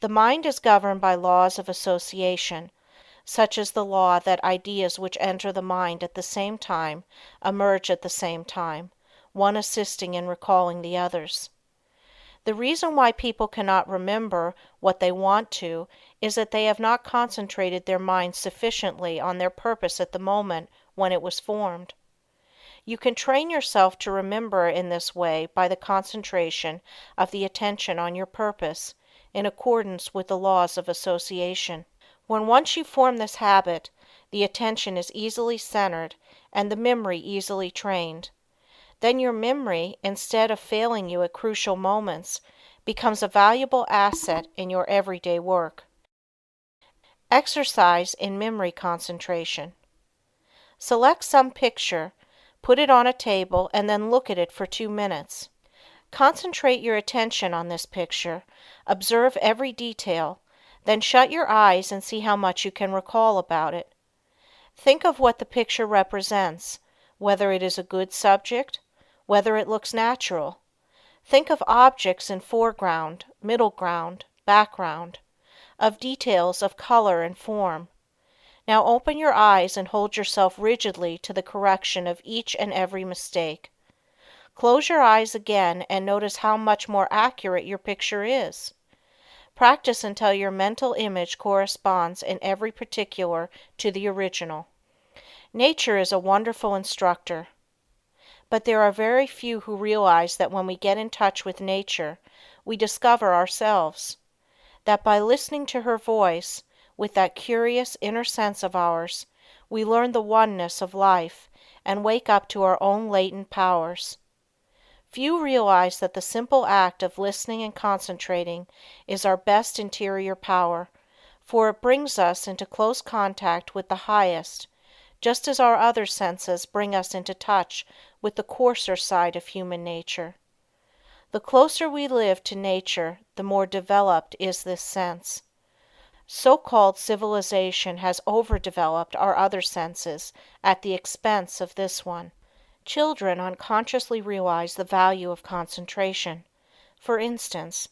The mind is governed by laws of association, such as the law that ideas which enter the mind at the same time emerge at the same time, one assisting in recalling the others. The reason why people cannot remember what they want to is that they have not concentrated their minds sufficiently on their purpose at the moment when it was formed. You can train yourself to remember in this way by the concentration of the attention on your purpose, in accordance with the laws of association. When once you form this habit, the attention is easily centered and the memory easily trained. Then your memory, instead of failing you at crucial moments, becomes a valuable asset in your everyday work. Exercise in memory concentration. Select some picture, put it on a table, and then look at it for 2 minutes. Concentrate your attention on this picture, observe every detail, then shut your eyes and see how much you can recall about it. Think of what the picture represents, whether it is a good subject, whether it looks natural. Think of objects in foreground, middle ground, background, of details of color and form. Now open your eyes and hold yourself rigidly to the correction of each and every mistake. Close your eyes again and notice how much more accurate your picture is. Practice until your mental image corresponds in every particular to the original. Nature is a wonderful instructor. But there are very few who realize that when we get in touch with nature, we discover ourselves. That by listening to her voice, with that curious inner sense of ours, we learn the oneness of life and wake up to our own latent powers. Few realize that the simple act of listening and concentrating is our best interior power, for it brings us into close contact with the highest, just as our other senses bring us into touch with the coarser side of human nature. The closer we live to nature, the more developed is this sense. So-called civilization has overdeveloped our other senses at the expense of this one. Children unconsciously realize the value of concentration. For instance,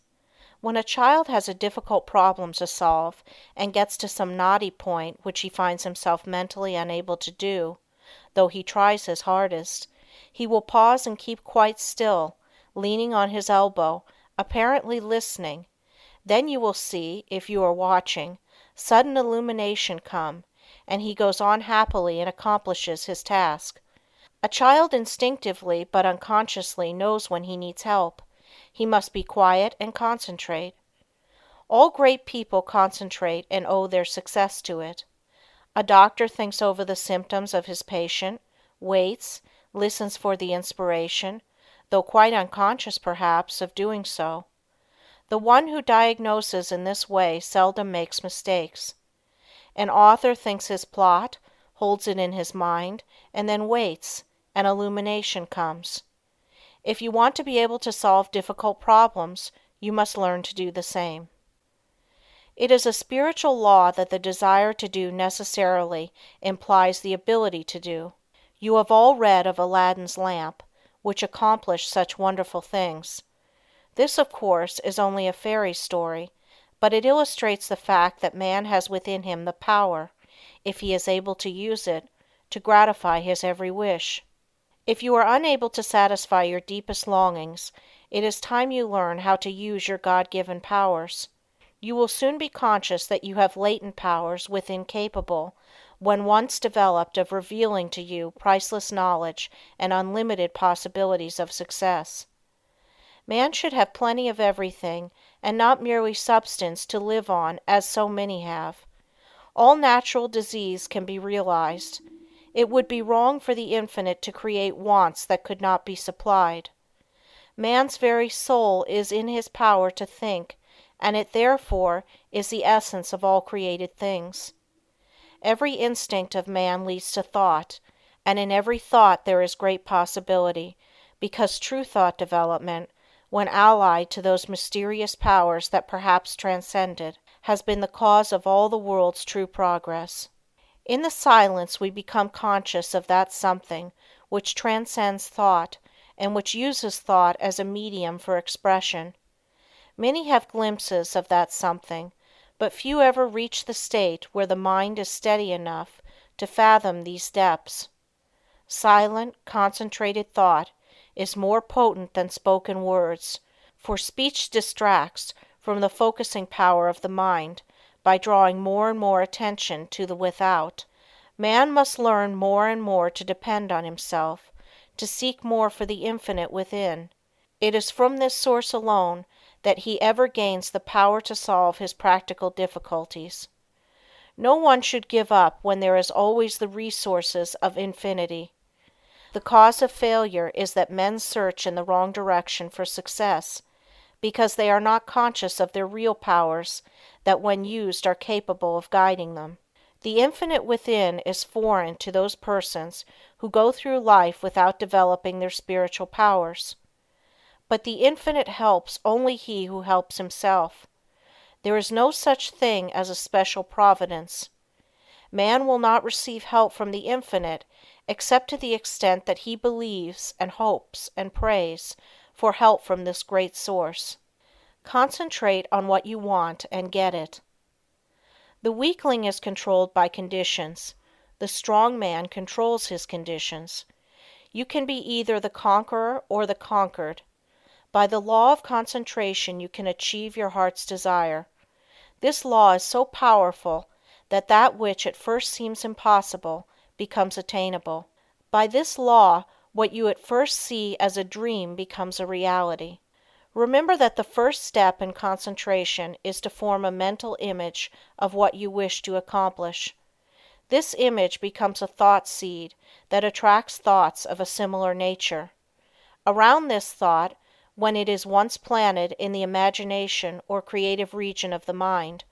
when a child has a difficult problem to solve and gets to some knotty point which he finds himself mentally unable to do, though he tries his hardest, he will pause and keep quite still, leaning on his elbow, apparently listening. Then you will see, if you are watching, sudden illumination come, and he goes on happily and accomplishes his task. A child instinctively but unconsciously knows when he needs help. He must be quiet and concentrate. All great people concentrate and owe their success to it. A doctor thinks over the symptoms of his patient, waits, listens for the inspiration, though quite unconscious perhaps of doing so. The one who diagnoses in this way seldom makes mistakes. An author thinks his plot, holds it in his mind, and then waits, and illumination comes. If you want to be able to solve difficult problems, you must learn to do the same. It is a spiritual law that the desire to do necessarily implies the ability to do. You have all read of Aladdin's lamp, which accomplished such wonderful things. This, of course, is only a fairy story, but it illustrates the fact that man has within him the power, if he is able to use it, to gratify his every wish. If you are unable to satisfy your deepest longings, it is time you learn how to use your God-given powers. You will soon be conscious that you have latent powers within capable, when once developed, of revealing to you priceless knowledge and unlimited possibilities of success. Man should have plenty of everything, and not merely substance to live on as so many have. All natural disease can be realized. It would be wrong for the Infinite to create wants that could not be supplied. Man's very soul is in his power to think, and it therefore is the essence of all created things. Every instinct of man leads to thought, and in every thought there is great possibility, because true thought development, when allied to those mysterious powers that perhaps transcend it, has been the cause of all the world's true progress. In the silence we become conscious of that something which transcends thought and which uses thought as a medium for expression. Many have glimpses of that something, but few ever reach the state where the mind is steady enough to fathom these depths. Silent, concentrated thought is more potent than spoken words, for speech distracts from the focusing power of the mind by drawing more and more attention to the without. Man must learn more and more to depend on himself, to seek more for the infinite within. It is from this source alone that he ever gains the power to solve his practical difficulties. No one should give up when there is always the resources of infinity. The cause of failure is that men search in the wrong direction for success, because they are not conscious of their real powers that when used are capable of guiding them. The infinite within is foreign to those persons who go through life without developing their spiritual powers. But the infinite helps only he who helps himself. There is no such thing as a special providence. Man will not receive help from the infinite except to the extent that he believes and hopes and prays for help from this great source. Concentrate on what you want and get it. The weakling is controlled by conditions. The strong man controls his conditions. You can be either the conqueror or the conquered. By the law of concentration you can achieve your heart's desire. This law is so powerful that which at first seems impossible becomes attainable. By this law, what you at first see as a dream becomes a reality. Remember that the first step in concentration is to form a mental image of what you wish to accomplish. This image becomes a thought seed that attracts thoughts of a similar nature. Around this thought, when it is once planted in the imagination or creative region of the mind,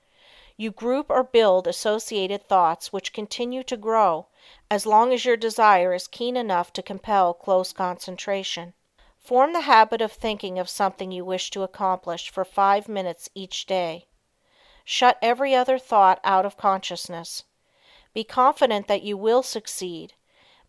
you group or build associated thoughts which continue to grow as long as your desire is keen enough to compel close concentration. Form the habit of thinking of something you wish to accomplish for 5 minutes each day. Shut every other thought out of consciousness. Be confident that you will succeed.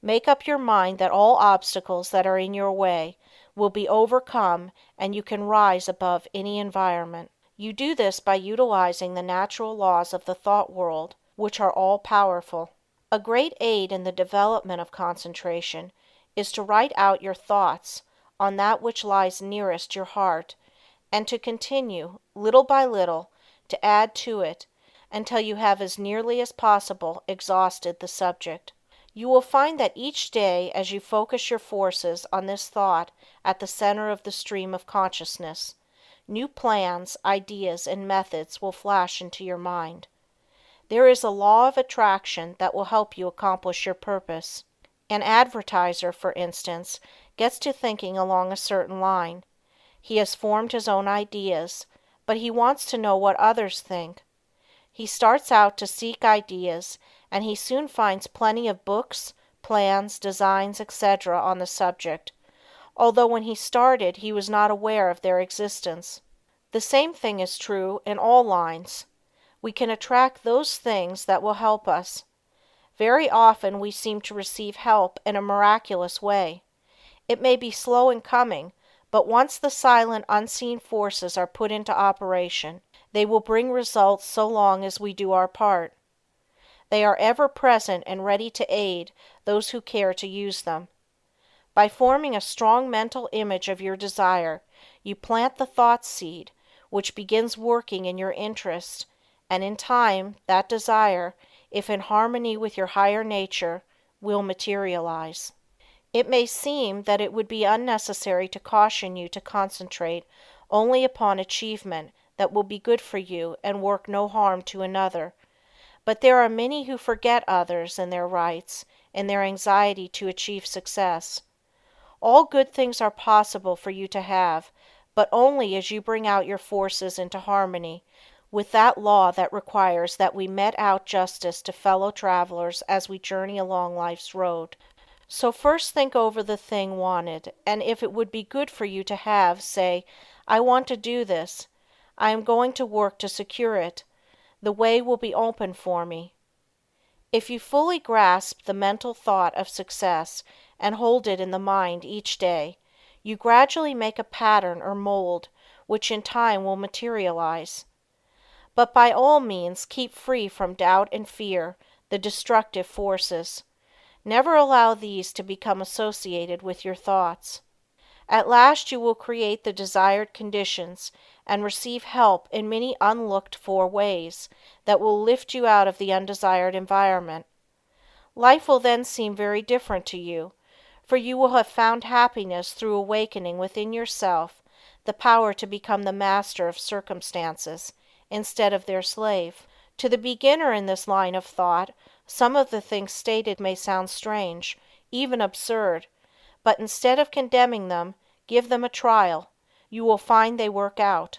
Make up your mind that all obstacles that are in your way will be overcome and you can rise above any environment. You do this by utilizing the natural laws of the thought world, which are all powerful. A great aid in the development of concentration is to write out your thoughts on that which lies nearest your heart, and to continue, little by little, to add to it until you have as nearly as possible exhausted the subject. You will find that each day as you focus your forces on this thought at the center of the stream of consciousness, new plans, ideas, and methods will flash into your mind. There is a law of attraction that will help you accomplish your purpose. An advertiser, for instance, gets to thinking along a certain line. He has formed his own ideas, but he wants to know what others think. He starts out to seek ideas, and he soon finds plenty of books, plans, designs, etc. on the subject, although when he started he was not aware of their existence. The same thing is true in all lines. We can attract those things that will help us. Very often we seem to receive help in a miraculous way. It may be slow in coming, but once the silent, unseen forces are put into operation, they will bring results so long as we do our part. They are ever present and ready to aid those who care to use them. By forming a strong mental image of your desire, you plant the thought seed, which begins working in your interest, and in time, that desire, if in harmony with your higher nature, will materialize. It may seem that it would be unnecessary to caution you to concentrate only upon achievement that will be good for you and work no harm to another, but there are many who forget others and their rights in their anxiety to achieve success. All good things are possible for you to have, but only as you bring out your forces into harmony with that law that requires that we mete out justice to fellow travelers as we journey along life's road. So first think over the thing wanted, and if it would be good for you to have, say, I want to do this. I am going to work to secure it. The way will be open for me. If you fully grasp the mental thought of success and hold it in the mind each day, you gradually make a pattern or mold which in time will materialize. But by all means keep free from doubt and fear, the destructive forces. Never allow these to become associated with your thoughts. At last you will create the desired conditions and receive help in many unlooked-for ways that will lift you out of the undesired environment. Life will then seem very different to you, for you will have found happiness through awakening within yourself the power to become the master of circumstances instead of their slave. To the beginner in this line of thought, some of the things stated may sound strange, even absurd, but instead of condemning them, give them a trial. You will find they work out.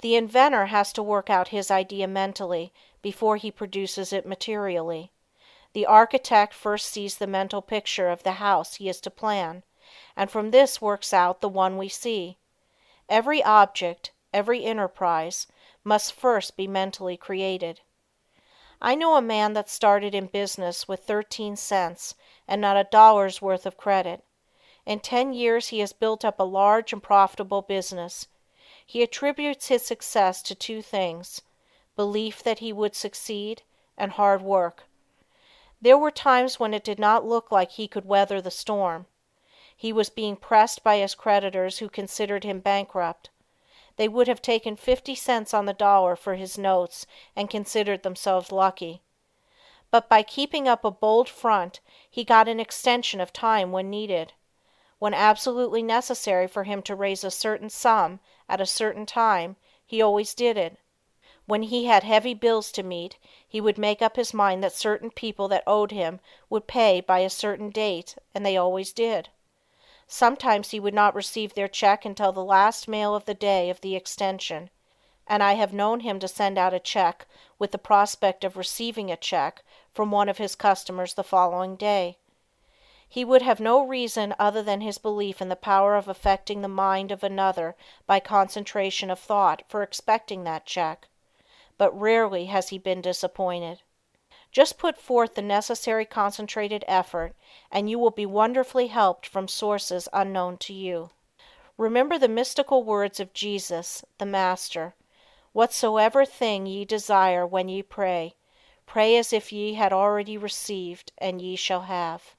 The inventor has to work out his idea mentally before he produces it materially. The architect first sees the mental picture of the house he is to plan, and from this works out the one we see. Every object, every enterprise, must first be mentally created. I know a man that started in business with 13 cents and not a dollar's worth of credit. In 10 years he has built up a large and profitable business. He attributes his success to two things: belief that he would succeed, and hard work. There were times when it did not look like he could weather the storm. He was being pressed by his creditors who considered him bankrupt. They would have taken 50 cents on the dollar for his notes and considered themselves lucky. But by keeping up a bold front, he got an extension of time when needed. When absolutely necessary for him to raise a certain sum at a certain time, he always did it. When he had heavy bills to meet, he would make up his mind that certain people that owed him would pay by a certain date, and they always did. Sometimes he would not receive their check until the last mail of the day of the extension, and I have known him to send out a check with the prospect of receiving a check from one of his customers the following day. He would have no reason other than his belief in the power of affecting the mind of another by concentration of thought for expecting that check, but rarely has he been disappointed. Just put forth the necessary concentrated effort and you will be wonderfully helped from sources unknown to you. Remember the mystical words of Jesus, the Master: "Whatsoever thing ye desire when ye pray, pray as if ye had already received, and ye shall have."